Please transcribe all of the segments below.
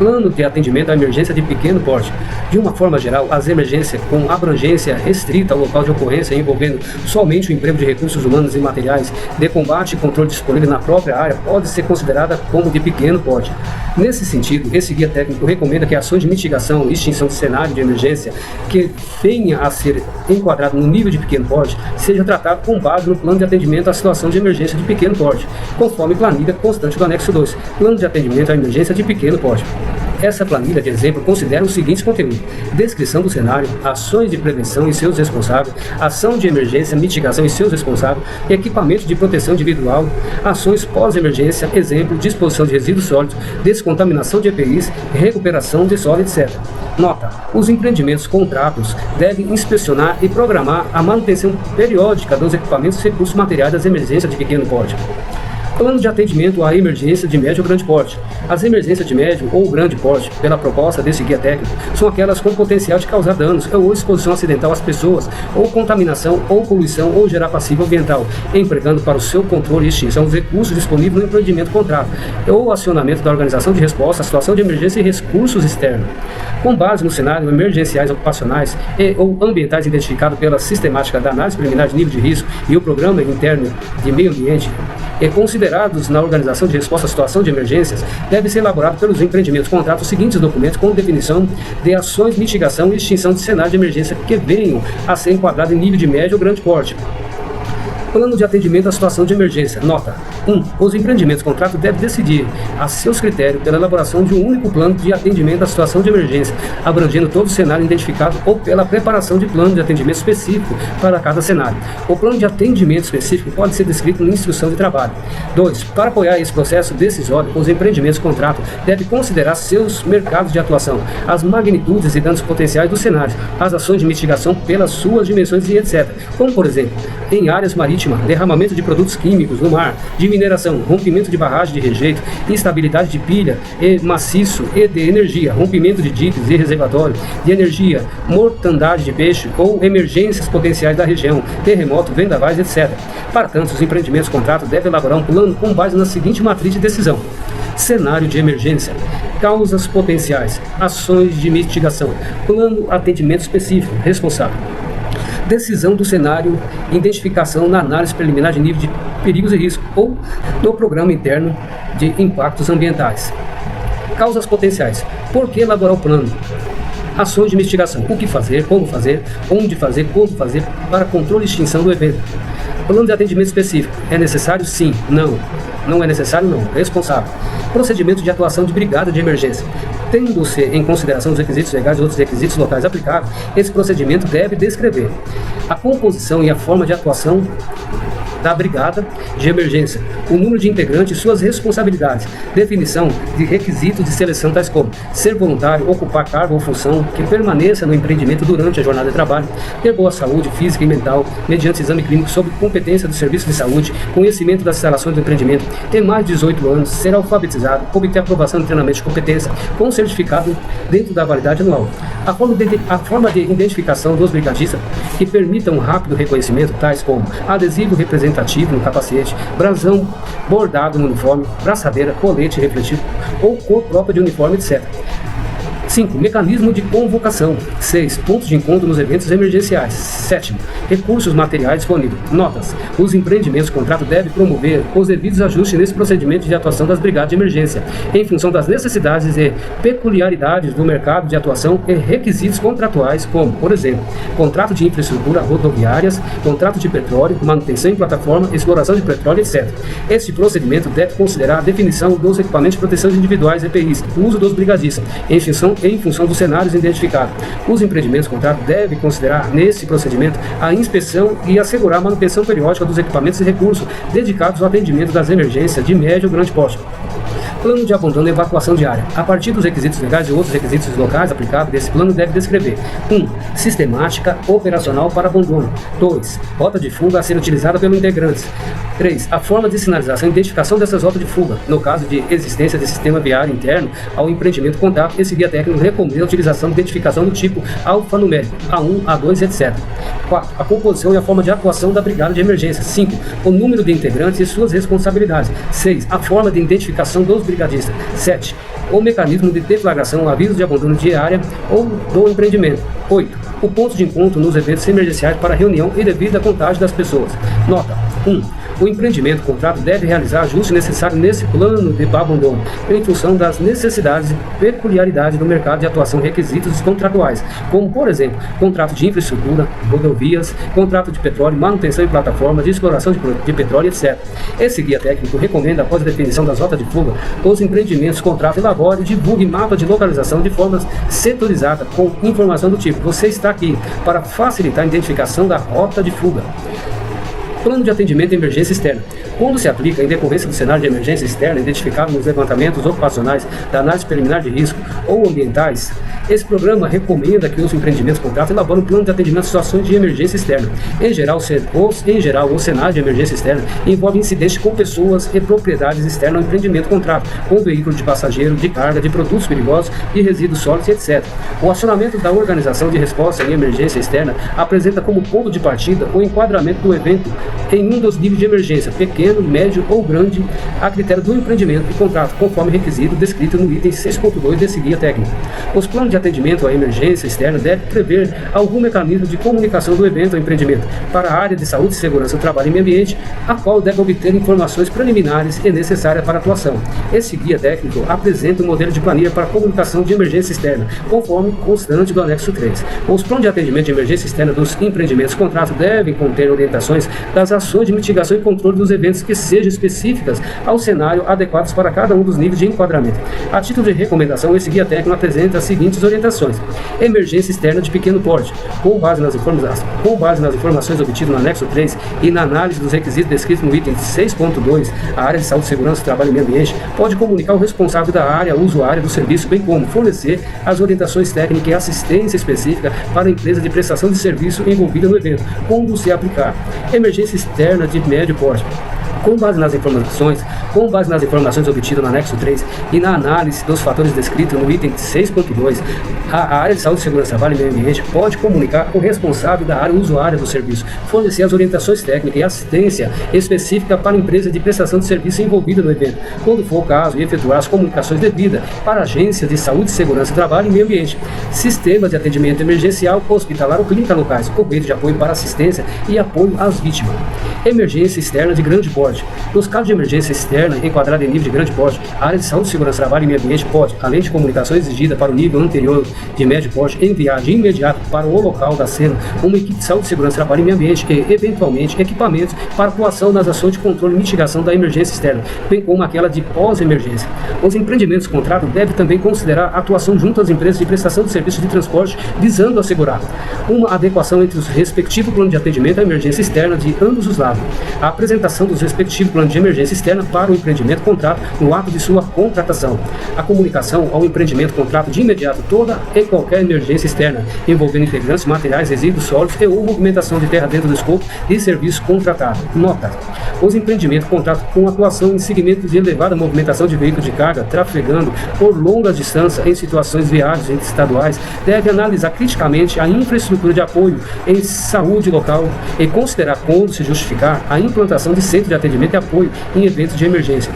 Plano de atendimento à emergência de pequeno porte. De uma forma geral, as emergências com abrangência restrita ao local de ocorrência envolvendo somente o emprego de recursos humanos e materiais de combate e controle disponível na própria área pode ser considerada como de pequeno porte. Nesse sentido, esse guia técnico recomenda que ações de mitigação e extinção de cenário de emergência que venha a ser enquadrado no nível de pequeno porte seja tratado com base no plano de atendimento à situação de emergência de pequeno porte, conforme planilha constante do anexo 2, plano de atendimento à emergência de pequeno porte. Essa planilha de exemplo considera os seguintes conteúdos: descrição do cenário, ações de prevenção e seus responsáveis, ação de emergência, mitigação e seus responsáveis, equipamento de proteção individual, ações pós-emergência, exemplo, disposição de resíduos sólidos, descontaminação de EPIs, recuperação de solo, etc. Nota: os empreendimentos contratos devem inspecionar e programar a manutenção periódica dos equipamentos e recursos materiais das emergências de pequeno porte. Plano de atendimento à emergência de médio ou grande porte. As emergências de médio ou grande porte, pela proposta desse guia técnico, são aquelas com potencial de causar danos ou exposição acidental às pessoas, ou contaminação, ou poluição, ou gerar passivo ambiental, empregando para o seu controle e extinção os recursos disponíveis no empreendimento contrato, ou acionamento da organização de resposta à situação de emergência e recursos externos. Com base no cenário emergenciais ocupacionais e ou ambientais identificado pela sistemática da análise preliminar de nível de risco e o programa interno de meio ambiente, e considerados na organização de resposta à situação de emergências, deve ser elaborado pelos empreendimentos contratos os seguintes documentos com definição de ações de mitigação e extinção de cenário de emergência que venham a ser enquadrados em nível de médio ou grande porte. Plano de atendimento à situação de emergência. Nota: 1. Os empreendimentos contratos devem decidir, a seus critérios, pela elaboração de um único plano de atendimento à situação de emergência, abrangendo todo o cenário identificado, ou pela preparação de plano de atendimento específico para cada cenário. O plano de atendimento específico pode ser descrito na instrução de trabalho. 2. Para apoiar esse processo decisório, os empreendimentos contratos devem considerar seus mercados de atuação, as magnitudes e danos potenciais dos cenários, as ações de mitigação pelas suas dimensões e etc. Como, por exemplo, em áreas marítimas, derramamento de produtos químicos no mar, de mineração, rompimento de barragem de rejeito, instabilidade de pilha e maciço e de energia, rompimento de diques e reservatório de energia, mortandade de peixe ou emergências potenciais da região, terremoto, vendavais, etc. Para tanto, os empreendimentos contratos devem elaborar um plano com base na seguinte matriz de decisão: cenário de emergência, causas potenciais, ações de mitigação, plano atendimento específico, responsável. Decisão do cenário, identificação na análise preliminar de nível de perigos e riscos ou no programa interno de impactos ambientais. Causas potenciais. Por que elaborar o plano? Ações de mitigação. O que fazer, como fazer, onde fazer, como fazer para controle e extinção do evento. Plano de atendimento específico. É necessário? Sim. Não. Não é necessário? Não. Responsável. Procedimento de atuação de brigada de emergência. Tendo-se em consideração os requisitos legais e outros requisitos locais aplicáveis, esse procedimento deve descrever a composição e a forma de atuação da brigada de emergência, o número de integrantes e suas responsabilidades, definição de requisitos de seleção tais como ser voluntário, ocupar cargo ou função que permaneça no empreendimento durante a jornada de trabalho, ter boa saúde física e mental, mediante exame clínico sob competência do serviço de saúde, conhecimento das instalações do empreendimento, ter mais de 18 anos, ser alfabetizado, obter aprovação de treinamento de competência com certificado dentro da validade anual. A forma de identificação dos brigadistas que permitam um rápido reconhecimento, tais como adesivo representativo no capacete, brasão bordado no uniforme, braçadeira, colete refletivo ou cor própria de uniforme, etc. 5. Mecanismo de convocação. 6. Pontos de encontro nos eventos emergenciais. 7. Recursos materiais disponíveis. Notas. Os empreendimentos contrato devem promover os devidos ajustes nesse procedimento de atuação das brigadas de emergência, em função das necessidades e peculiaridades do mercado de atuação e requisitos contratuais, como, por exemplo, contrato de infraestrutura rodoviárias, contrato de petróleo, manutenção em plataforma, exploração de petróleo, etc. Este procedimento deve considerar a definição dos equipamentos de proteção individuais EPIs, o uso dos brigadistas, em função dos cenários identificados. Os empreendimentos contratos devem considerar, nesse procedimento, a inspeção e assegurar a manutenção periódica dos equipamentos e recursos dedicados ao atendimento das emergências de médio e grande porte. Plano de abandono e evacuação de área. A partir dos requisitos legais e outros requisitos locais aplicáveis desse plano deve descrever 1. Sistemática operacional para abandono. 2. Rota de fuga a ser utilizada pelos integrantes. 3. A forma de sinalização e identificação dessas rotas de fuga. No caso de existência de sistema viário interno ao empreendimento contrato, esse guia técnico recomenda a utilização de identificação do tipo alfanumérico, A1, A2, etc. 4. A composição e a forma de atuação da brigada de emergência. 5. O número de integrantes e suas responsabilidades. 6. A forma de identificação dos brigadistas. 7. o mecanismo de deflagração, aviso de abandono de área ou do empreendimento. 8. O ponto de encontro nos eventos emergenciais para reunião e devida contagem das pessoas. Nota 1. O empreendimento contrato deve realizar ajuste necessário nesse plano de abandono, em função das necessidades e peculiaridades do mercado de atuação e requisitos contratuais, como, por exemplo, contrato de infraestrutura, rodovias, contrato de petróleo, manutenção em plataformas de exploração de petróleo, etc. Esse guia técnico recomenda, após a definição das rotas de fuga, os empreendimentos contrato elabore e divulgue mapa de localização de forma setorizada, com informação do tipo: você está aqui, para facilitar a identificação da rota de fuga. Plano de atendimento à emergência externa. Quando se aplica em decorrência do cenário de emergência externa identificado nos levantamentos ocupacionais da análise preliminar de risco ou ambientais, esse programa recomenda que os empreendimentos contrato elaborem um plano de atendimento a situações de emergência externa. Em geral, o cenário de emergência externa envolve incidentes com pessoas e propriedades externas ao empreendimento contrato, com veículo de passageiro, de carga, de produtos perigosos, de resíduos sólidos, etc. O acionamento da organização de resposta em emergência externa apresenta como ponto de partida o enquadramento do evento em um dos níveis de emergência, pequeno, médio ou grande, a critério do empreendimento e contrato, conforme requisito descrito no item 6.2 desse guia técnico. Os planos de atendimento à emergência externa devem prever algum mecanismo de comunicação do evento ao empreendimento para a área de saúde, segurança, trabalho e meio ambiente, a qual deve obter informações preliminares e necessárias para a atuação. Esse guia técnico apresenta um modelo de planilha para a comunicação de emergência externa, conforme constante do anexo 3. Os planos de atendimento de emergência externa dos empreendimentos contrato devem conter orientações das ações de mitigação e controle dos eventos que sejam específicas ao cenário, adequados para cada um dos níveis de enquadramento. A título de recomendação, esse guia técnico apresenta as seguintes orientações: emergência externa de pequeno porte, com base nas informações obtidas no anexo 3 e na análise dos requisitos descritos no item 6.2, a área de saúde, segurança, trabalho e meio ambiente pode comunicar o responsável da área usuária do serviço, bem como fornecer as orientações técnicas e assistência específica para a empresa de prestação de serviço envolvida no evento, quando se aplicar. Emergência externa de médio porte. Com base nas informações obtidas no anexo 3 e na análise dos fatores descritos no item 6.2, a área de saúde, segurança, trabalho e meio ambiente pode comunicar o responsável da área usuária do serviço, fornecer as orientações técnicas e assistência específica para a empresa de prestação de serviço envolvida no evento, quando for o caso, e efetuar as comunicações devidas para a agência de saúde, segurança, trabalho e meio ambiente, sistema de atendimento emergencial, hospitalar ou clínica locais, ou meio de apoio para assistência e apoio às vítimas. Emergência externa de grande porte. Nos casos de emergência externa enquadrada em nível de grande porte, a área de saúde, segurança, trabalho e meio ambiente pode, além de comunicação exigida para o nível anterior de médio porte, enviar de imediato para o local da cena uma equipe de saúde, segurança, trabalho e meio ambiente e, eventualmente, equipamentos para atuação nas ações de controle e mitigação da emergência externa, bem como aquela de pós-emergência. Os empreendimentos contrato devem também considerar a atuação junto às empresas de prestação de serviços de transporte, visando assegurar uma adequação entre os respectivos planos de atendimento à emergência externa de ambos os lados, a apresentação dos respectivos plano de emergência externa para o empreendimento contrato no ato de sua contratação, a comunicação ao empreendimento contrato de imediato toda e qualquer emergência externa envolvendo integrantes, materiais, resíduos sólidos e ou movimentação de terra dentro do escopo de serviço contratado. Nota: os empreendimentos contrato com atuação em segmentos de elevada movimentação de veículos de carga trafegando por longas distâncias em situações viárias estaduais devem analisar criticamente a infraestrutura de apoio em saúde local e considerar, quando se justificar, a implantação de centros de atendimento e apoio em eventos de emergência.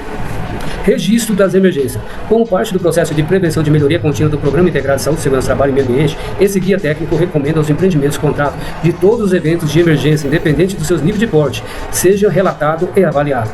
Registro das emergências. Como parte do processo de prevenção de melhoria contínua do Programa Integrado de Saúde, Segurança, Trabalho e Meio Ambiente, esse guia técnico recomenda aos empreendimentos contrato de todos os eventos de emergência, independente dos seus níveis de porte, seja relatado e avaliado.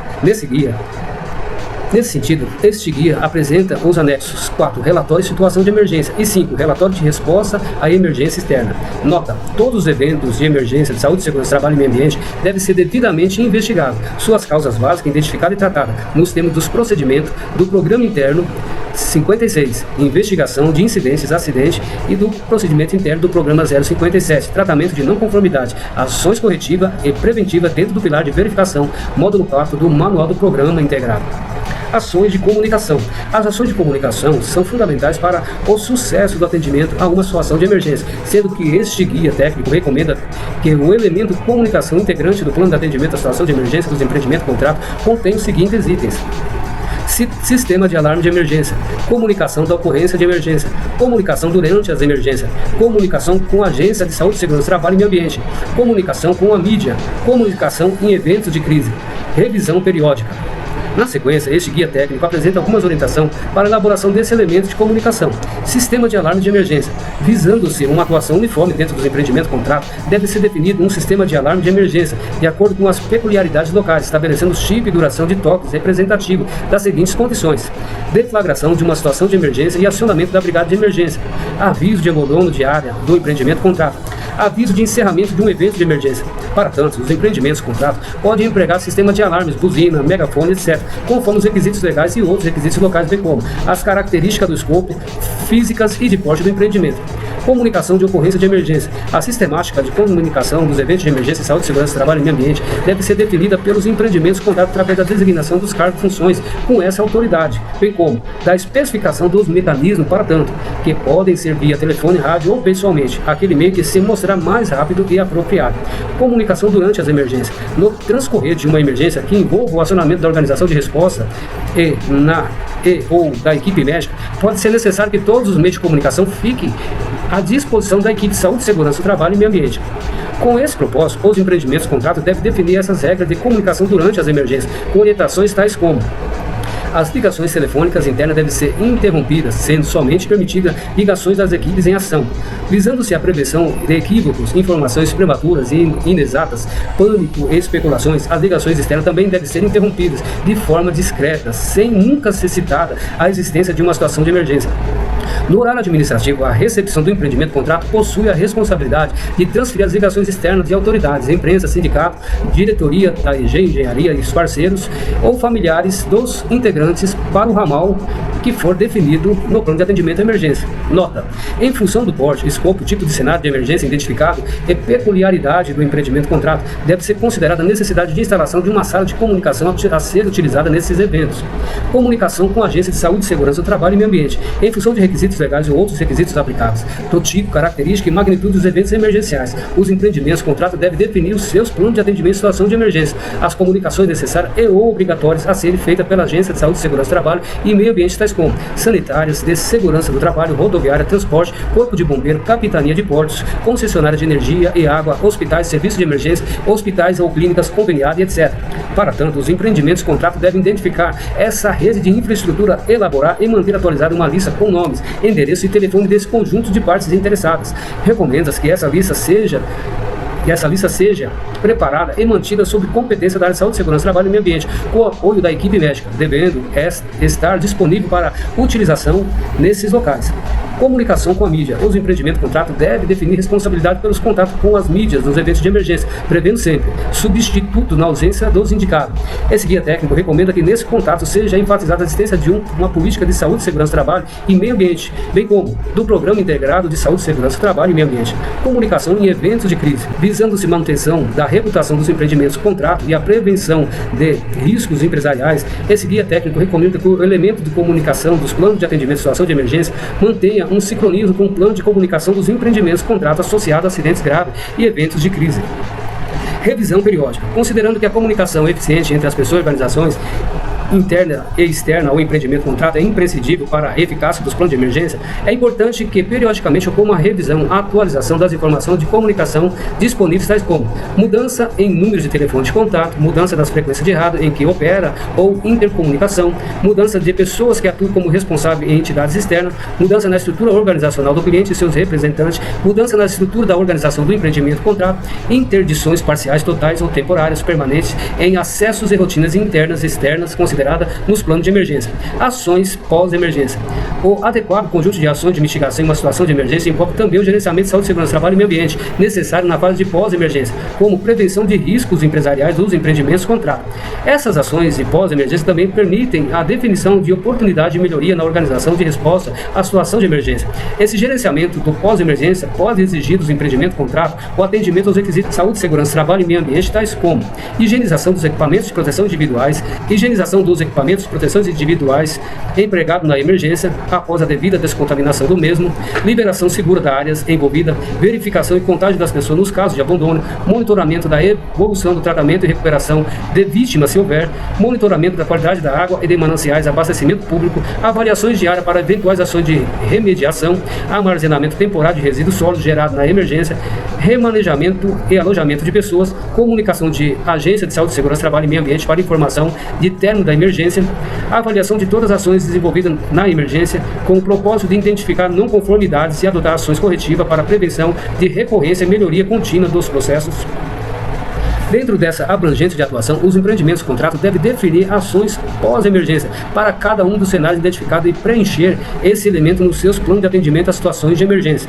Nesse sentido, este guia apresenta os anexos 4. Relatório de situação de emergência e 5. Relatório de resposta à emergência externa. Nota: todos os eventos de emergência de saúde, segurança, trabalho e meio ambiente devem ser devidamente investigados, suas causas básicas identificadas e tratadas, nos termos dos procedimentos do Programa Interno 56, investigação de incidências, acidentes e do procedimento interno do Programa 057, tratamento de não conformidade, ações corretivas e preventivas dentro do pilar de verificação, módulo 4 do Manual do Programa Integrado. Ações de comunicação. As ações de comunicação são fundamentais para o sucesso do atendimento a uma situação de emergência, sendo que este guia técnico recomenda que o elemento comunicação integrante do plano de atendimento à situação de emergência dos empreendimentos contrato contém os seguintes itens: sistema de alarme de emergência, comunicação da ocorrência de emergência, comunicação durante as emergências, comunicação com a agência de saúde, segurança, trabalho e meio ambiente, comunicação com a mídia, comunicação em eventos de crise, revisão periódica. Na sequência, este guia técnico apresenta algumas orientações para a elaboração desse elemento de comunicação. Sistema de alarme de emergência. Visando-se uma atuação uniforme dentro dos empreendimentos contrato, deve ser definido um sistema de alarme de emergência, de acordo com as peculiaridades locais, estabelecendo o tipo e duração de toques representativo das seguintes condições: deflagração de uma situação de emergência e acionamento da brigada de emergência, aviso de abandono de área do empreendimento contrato, aviso de encerramento de um evento de emergência. Para tanto, os empreendimentos contrato podem empregar sistema de alarmes, buzina, megafone, etc., conforme os requisitos legais e outros requisitos locais, bem como as características do escopo, físicas e de porte do empreendimento. Comunicação de ocorrência de emergência. A sistemática de comunicação dos eventos de emergência em saúde, segurança, trabalho e meio ambiente deve ser definida pelos empreendimentos contrato através da designação dos cargos e funções com essa autoridade, bem como da especificação dos mecanismos para tanto, que podem ser via telefone, rádio ou pessoalmente, aquele meio que se mostrar mais rápido e apropriado. Comunicação durante as emergências. No transcorrer de uma emergência que envolva o acionamento da organização de resposta ou da equipe médica, pode ser necessário que todos os meios de comunicação fiquem à disposição da equipe de saúde, segurança, trabalho e meio ambiente. Com esse propósito, os empreendimentos contrato devem definir essas regras de comunicação durante as emergências, com orientações tais como: as ligações telefônicas internas devem ser interrompidas, sendo somente permitidas ligações das equipes em ação. Visando-se a prevenção de equívocos, informações prematuras e inexatas, pânico e especulações, as ligações externas também devem ser interrompidas de forma discreta, sem nunca ser citada a existência de uma situação de emergência. No horário administrativo, a recepção do empreendimento contrato possui a responsabilidade de transferir as ligações externas de autoridades, imprensa, sindicato, diretoria da engenharia e os parceiros ou familiares dos integrantes para o ramal que for definido no plano de atendimento à emergência. Nota: em função do porte, escopo, tipo de cenário de emergência identificado e peculiaridade do empreendimento contrato, deve ser considerada a necessidade de instalação de uma sala de comunicação a ser utilizada nesses eventos. Comunicação com a Agência de Saúde, Segurança do Trabalho e Meio Ambiente, em função de requisitos legais e outros requisitos aplicáveis, do tipo, característica e magnitude dos eventos emergenciais. Os empreendimentos contrato devem definir os seus planos de atendimento em situação de emergência, as comunicações necessárias e ou obrigatórias a serem feitas pela Agência de Saúde, Segurança do Trabalho e Meio Ambiente, tais como sanitárias, de segurança do trabalho, rodoviária, transporte, corpo de bombeiro, capitania de portos, concessionária de energia e água, hospitais, serviços de emergência, hospitais ou clínicas conveniadas, etc. Para tanto, os empreendimentos contrato devem identificar essa rede de infraestrutura, elaborar e manter atualizada uma lista com nomes, endereço e telefone desse conjunto de partes interessadas. Recomenda-se que essa lista seja preparada e mantida sob competência da área de saúde, segurança, trabalho e meio ambiente, com o apoio da equipe médica, devendo estar disponível para utilização nesses locais. Comunicação com a mídia. Os empreendimentos contrato devem definir responsabilidade pelos contatos com as mídias nos eventos de emergência, prevendo sempre substituto na ausência dos indicados. Esse guia técnico recomenda que nesse contato seja enfatizada a existência de uma política de saúde, segurança, trabalho e meio ambiente, bem como do Programa Integrado de Saúde, Segurança, Trabalho e Meio Ambiente. Comunicação em eventos de crise. Visando-se manutenção da reputação dos empreendimentos contrato e a prevenção de riscos empresariais, esse guia técnico recomenda que o elemento de comunicação dos planos de atendimento em situação de emergência mantenha um sincronismo com o plano de comunicação dos empreendimentos contrato associado a acidentes graves e eventos de crise. Revisão periódica. Considerando que a comunicação eficiente entre as pessoas e organizações interna e externa ao empreendimento contrato é imprescindível para a eficácia dos planos de emergência, é importante que periodicamente ocorra uma revisão, atualização das informações de comunicação disponíveis, tais como mudança em números de telefone de contato, mudança das frequências de rádio em que opera ou intercomunicação, mudança de pessoas que atuam como responsáveis em entidades externas, mudança na estrutura organizacional do cliente e seus representantes, mudança na estrutura da organização do empreendimento contrato, interdições parciais, totais ou temporárias, permanentes em acessos e rotinas internas e externas consideradas nos planos de emergência. Ações pós-emergência. O adequado conjunto de ações de mitigação em uma situação de emergência envolve também o gerenciamento de saúde, segurança, trabalho e meio ambiente, necessário na fase de pós-emergência, como prevenção de riscos empresariais dos empreendimentos contrato. Essas ações de pós-emergência também permitem a definição de oportunidade de melhoria na organização de resposta à situação de emergência. Esse gerenciamento do pós-emergência pode exigir dos empreendimentos contrato o atendimento aos requisitos de saúde, segurança, trabalho e meio ambiente, tais como higienização dos equipamentos de proteção individuais, higienização dos equipamentos de proteção individuais empregados na emergência após a devida descontaminação do mesmo, liberação segura da área envolvida, verificação e contagem das pessoas nos casos de abandono, monitoramento da evolução do tratamento e recuperação de vítimas se houver, monitoramento da qualidade da água e de mananciais, abastecimento público, avaliações diárias para eventuais ações de remediação, armazenamento temporário de resíduos sólidos gerados na emergência, remanejamento e alojamento de pessoas, comunicação de agência de saúde, segurança, trabalho e meio ambiente para informação de término da emergência, a avaliação de todas as ações desenvolvidas na emergência com o propósito de identificar não conformidades e adotar ações corretivas para a prevenção de recorrência e melhoria contínua dos processos. Dentro dessa abrangência de atuação, os empreendimentos de contrato devem definir ações pós-emergência para cada um dos cenários identificados e preencher esse elemento nos seus planos de atendimento a situações de emergência.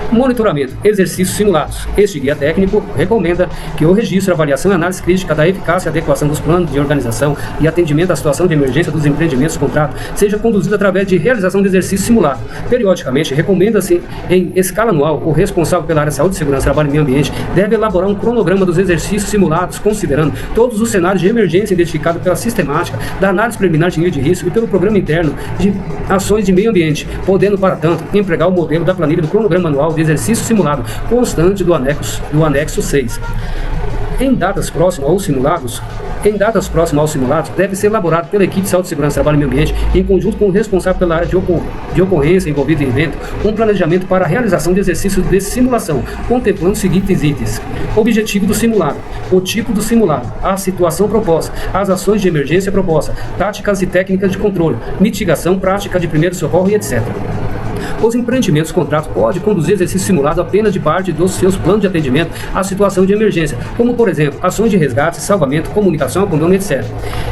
Monitoramento, exercícios simulados. Este guia técnico recomenda que o registro, avaliação e análise crítica da eficácia e adequação dos planos de organização e atendimento à situação de emergência dos empreendimentos de contrato seja conduzido através de realização de exercício simulado. Periodicamente, recomenda-se em escala anual, o responsável pela área de saúde, segurança, trabalho e meio ambiente deve elaborar um cronograma dos exercícios simulados, considerando todos os cenários de emergência identificados pela sistemática da análise preliminar de nível de risco e pelo programa interno de ações de meio ambiente, podendo, para tanto, empregar o modelo da planilha do cronograma anual de exercício simulado constante do anexo 6. Em datas próximas aos simulados, deve ser elaborado pela equipe de saúde, segurança, trabalho e meio ambiente, em conjunto com o responsável pela área de ocorrência envolvida em evento, um planejamento para a realização de exercícios de simulação, contemplando os seguintes itens: objetivo do simulado, o tipo do simulado, a situação proposta, as ações de emergência propostas, táticas e técnicas de controle, mitigação, prática de primeiro socorro e etc. Os empreendimentos de contrato podem conduzir exercícios simulados apenas de parte dos seus planos de atendimento à situação de emergência, como, por exemplo, ações de resgate, salvamento, comunicação, abandono, etc.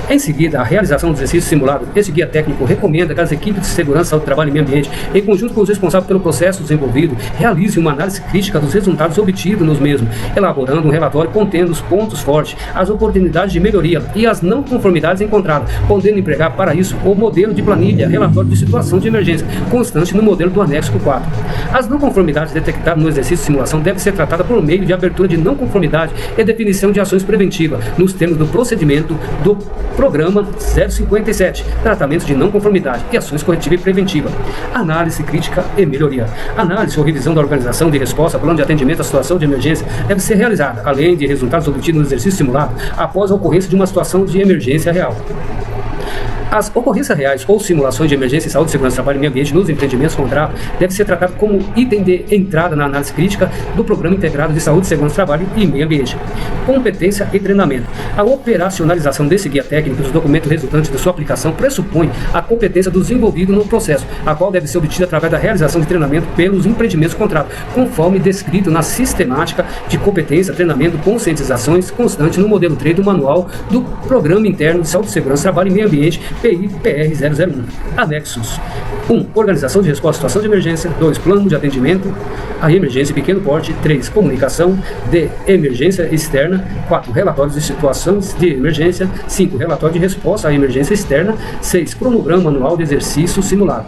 Em seguida, a realização do exercício simulado, esse guia técnico recomenda que as equipes de segurança, saúde, trabalho e meio ambiente, em conjunto com os responsáveis pelo processo desenvolvido, realizem uma análise crítica dos resultados obtidos nos mesmos, elaborando um relatório contendo os pontos fortes, as oportunidades de melhoria e as não conformidades encontradas, podendo empregar para isso o modelo de planilha, relatório de situação de emergência, constante no modelo do anexo 4. As não conformidades detectadas no exercício de simulação devem ser tratadas por meio de abertura de não conformidade e definição de ações preventivas, nos termos do procedimento do Programa 057, tratamento de não conformidade e ações corretiva e preventiva. Análise crítica e melhoria. Análise ou revisão da organização de resposta ao plano de atendimento à situação de emergência deve ser realizada, além de resultados obtidos no exercício simulado, após a ocorrência de uma situação de emergência real. As ocorrências reais ou simulações de emergência em saúde, segurança, trabalho e meio ambiente nos empreendimentos de contrato deve ser tratado como item de entrada na análise crítica do Programa Integrado de Saúde, Segurança, Trabalho e Meio Ambiente. Competência e treinamento. A operacionalização desse guia técnico e dos documentos resultantes de sua aplicação pressupõe a competência dos envolvidos no processo, a qual deve ser obtida através da realização de treinamento pelos empreendimentos de contrato, conforme descrito na sistemática de competência, treinamento, conscientizações constantes no modelo 3 do Manual do Programa Interno de Saúde, Segurança, Trabalho e Meio Ambiente, PI-PR 001. Anexos: 1. Organização de resposta à situação de emergência. 2. Plano de atendimento à emergência pequeno porte. 3. Comunicação de emergência externa. 4. Relatórios de situações de emergência. 5. Relatório de resposta à emergência externa. 6. Cronograma anual de exercício simulado.